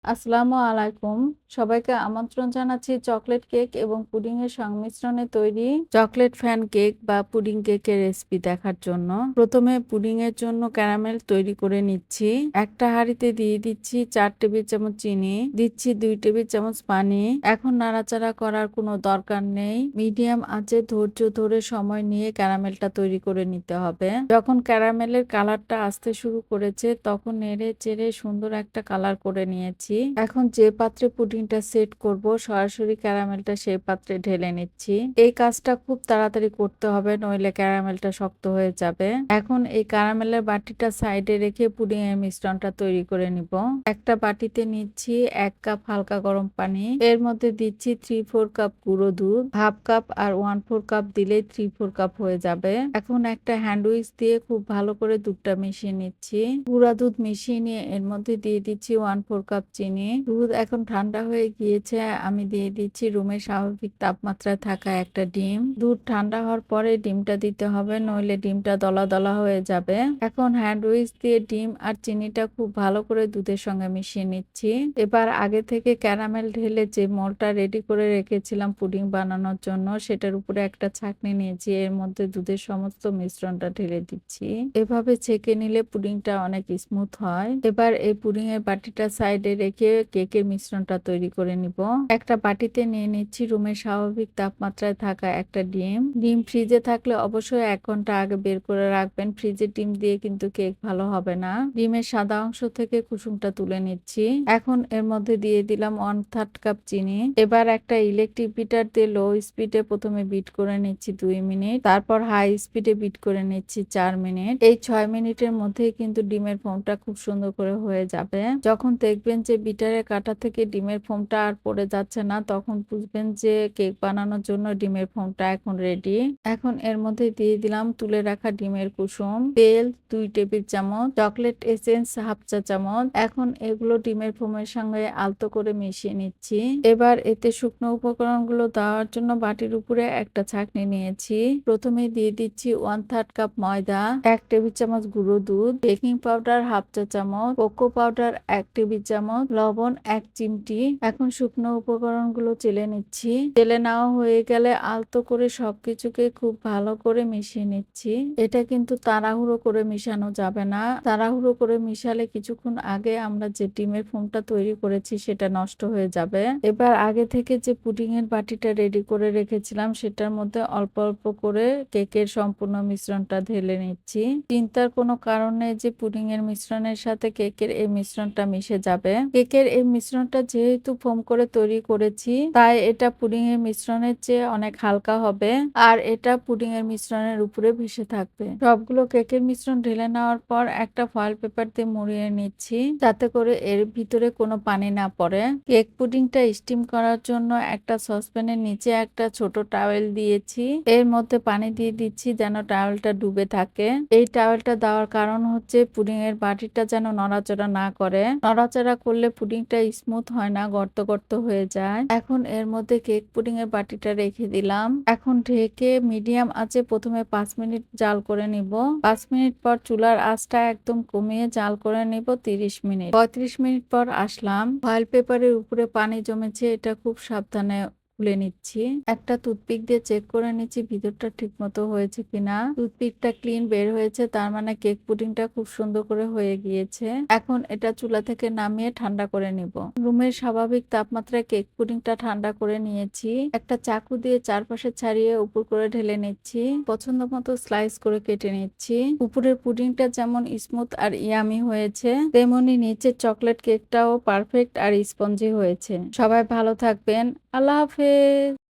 আসসালামু আলাইকুম। সবাইকে আমন্ত্রণ জানাচ্ছি চকলেট কেক এবং পুডিং এর সংমিশ্রণে তৈরি চকলেট ফ্যান কেক বা পুডিং কেকের রেসিপি দেখার জন্য। প্রথমে পুডিং এর জন্য ক্যারামেল তৈরি করে নিচ্ছি। একটা হাঁড়িতে দিয়ে দিচ্ছি 4 টেবিল চামচ চিনি, দিচ্ছি 2 টেবিল চামচ পানি। এখন নাড়াচাড়া করার কোনো দরকার নেই। মিডিয়াম আঁচে ধৈর্য ধরে সময় নিয়ে ক্যারামেলটা তৈরি করে নিতে হবে। যখন ক্যারামেলের কালারটা আসতে শুরু করেছে তখন নেড়ে চেড়ে সুন্দর একটা কালার করে নিয়েছি। এখন যে পাত্রে পুডিংটা সেট করব সরাসরি ক্যারামেলটা সেই পাত্রে ঢেলে নিচ্ছি। এই কাজটা খুব তাড়াতাড়ি করতে হবে, নইলে ক্যারামেলটা শক্ত হয়ে যাবে। এখন এই ক্যারামেলের বাটিটা সাইডে রেখে পুডিং এর মিশ্রণটা তৈরি করে নিব। একটা বাটিতে নিচ্ছি 1 কাপ হালকা গরম পানি, এর মধ্যে দিচ্ছি 3/4 কাপ গুঁড়ো দুধ, হাফ কাপ আর 1/4 কাপ দিলে 3/4 কাপ হয়ে যাবে। এখন একটা হ্যান্ড উইস্ক দিয়ে খুব ভালো করে দুধটা মিশিয়ে নিচ্ছি। গুঁড়া দুধ মিশিয়ে নিয়ে এর মধ্যে দিয়ে দিচ্ছি 1/4 কাপ চিনি। দুধ এখন ঠান্ডা হয়ে গিয়েছে, আমি দিয়ে দিচ্ছি রুমের স্বাভাবিক তাপমাত্রায় থাকা একটা ডিম। দুধ ঠান্ডা হওয়ার পরে ডিমটা দিতে হবে, নইলে ডিমটা দলা দলা হয়ে যাবে। এখন হ্যান্ড উইস্ক দিয়ে ডিম আর চিনিটা খুব ভালো করে দুধের সঙ্গে মিশিয়ে নিচ্ছি। এবার আগে থেকে ক্যারামেল ঢেলে যে মোলটা রেডি করে রেখেছিলাম পুডিং বানানোর জন্য, সেটার উপরে একটা ছাঁকনি নিয়েছি, এর মধ্যে দুধের সমস্ত মিশ্রণটা ঢেলে দিচ্ছি। এভাবে ছেঁকে নিলে পুডিংটা অনেক স্মুথ হয়। এবার এই পুডিং এর বাটিটা সাইডে রেখে কেকের মিশ্রণটা তৈরি করে নিব। একটা বাটিতে নিয়ে নিচ্ছি রুমের স্বাভাবিক তাপমাত্রায় থাকা একটা ডিম। ডিম ফ্রিজে থাকলে অবশ্যই 1 ঘন্টা আগে বের করে রাখবেন, ফ্রিজে ডিম দিয়ে কিন্তু কেক ভালো হবে না। ডিমের সাদা অংশ থেকে কুসুমটা তুলে নিচ্ছি। এখন এর মধ্যে দিয়ে দিলাম 1/3 কাপ চিনি। এবার একটা ইলেকট্রিক বিটার দিয়ে লো স্পিডে প্রথমে বিট করে নিচ্ছি 2 মিনিট, তারপর হাই স্পিডে বিট করে নিচ্ছি 4 মিনিট। এই 6 মিনিটের মধ্যেই কিন্তু ডিমের ফোমটা খুব সুন্দর করে হয়ে যাবে। যখন দেখবেন যে বিটারের কাটা থেকে ডিমের ফোমটা আর পড়ে যাচ্ছে না, তখন বুঝবেন যে কেক বানানোর জন্য ডিমের ফোমটা এখন রেডি। এখন এর মধ্যে দিয়ে দিলাম তুলে রাখা ডিমের কুসুম, তেল 2 টেবিল চামচ, চকলেট এসেন্স হাফ চা চামচ। এখন এগুলো ডিমের ফোমের সঙ্গে আলতো করে মিশিয়ে নিচ্ছি। এবার এতে শুকনো উপকরণগুলো দেওয়ার জন্য বাটির উপরে একটা ছাঁকনি নিয়েছি। প্রথমে দিয়ে দিচ্ছি 1/3 কাপ ময়দা, 1 টেবিল চামচ গুঁড়ো দুধ, বেকিং পাউডার হাফ চা চামচ, কোকো পাউডার 1 টেবিল চামচ, লবণ 1 চিমটি। এখন শুকনো উপকরণগুলো চেলে নিচ্ছি। চেলে নেওয়া হয়ে গেলে আলতো করে সবকিছুকে খুব ভালো করে মিশিয়ে নিচ্ছি। এটা কিন্তু তাড়াহুড়ো করে মিশানো যাবে না, তাড়াহুড়ো করে মিশালে কিছুক্ষণ আগে আমরা যে ডিমের ফোমটা তৈরি করেছি সেটা নষ্ট হয়ে যাবে। এবার আগে থেকে যে পুডিং এর বাটিটা রেডি করে রেখেছিলাম সেটার মধ্যে অল্প অল্প করে কেকের সম্পূর্ণ মিশ্রণটা ঢেলে নিচ্ছি। চিন্তার কোনো কারণ নেই যে পুডিং এর মিশ্রণের সাথে কেকের এই মিশ্রণটা মিশে যাবে। কেকের এই মিশ্রণটা যেহেতু ফোম করে তৈরি করেছি, তাই এটা পুডিং এর মিশ্রণের চেয়ে অনেক হালকা হবে আর এটা পুডিং এর মিশ্রণের উপরে ভেসে থাকবে। সবগুলো কেকের মিশ্রণ ঢেলে নেওয়ার পর একটা ফয়েল পেপার দিয়ে মুড়িয়ে নিচ্ছি, যাতে করে এর ভিতরে কোনো পানি না পড়ে। কেক পুডিংটা স্টিম করার জন্য একটা সসপ্যানের নিচে একটা ছোট টাওয়েল দিয়েছি, এর মধ্যে পানি দিয়ে দিচ্ছি যেন টাওয়েলটা ডুবে থাকে। এই টাওয়েলটা দেওয়ার কারণ হচ্ছে পুডিং এর বাটিটা যেন নড়াচড়া না করে, নড়াচড়া করলে পুডিংটা স্মুথ হয় না, গর্ত গর্ত হয়ে যায়। এখন এর মধ্যে কেক পুডিং এর বাটিটা রেখে দিলাম। এখন ঢেকে মিডিয়াম আঁচে প্রথমে 5 মিনিট জাল করে নিব। 5 মিনিট পর চুলার আঁচটা একদম কমিয়ে জাল করে নিব 30 মিনিট। 35 মিনিট পর আসলাম, ফয়েল পেপারের উপরে পানি জমেছে, এটা খুব সাবধানে খুলে নিচ্ছি। একটা টুথপিক দিয়ে চেক করে নিচ্ছি ভিতরটা ঠিক মতো হয়েছে কিনা। টুথপিকটা ক্লিন বের হয়েছে, তার মানে কেক পুডিংটা খুব সুন্দর করে হয়ে গিয়েছে। এখন এটা চুলা থেকে নামিয়ে ঠান্ডা করে নিব। রুমের স্বাভাবিক তাপমাত্রায় কেক পুডিংটা ঠান্ডা করে নিয়েছি। একটা চাকু দিয়ে চারপাশে ছাড়িয়ে উপর করে ঢেলে নিচ্ছি। পছন্দ মতো স্লাইস করে কেটে নিচ্ছি। উপরের পুডিংটা যেমন স্মুথ আর ইয়ামি হয়েছে, তেমনি নিচের চকলেট কেকটাও পারফেক্ট আর স্পঞ্জি হয়েছে। সবাই ভালো থাকবেন। আল্লাহ হাফেজ।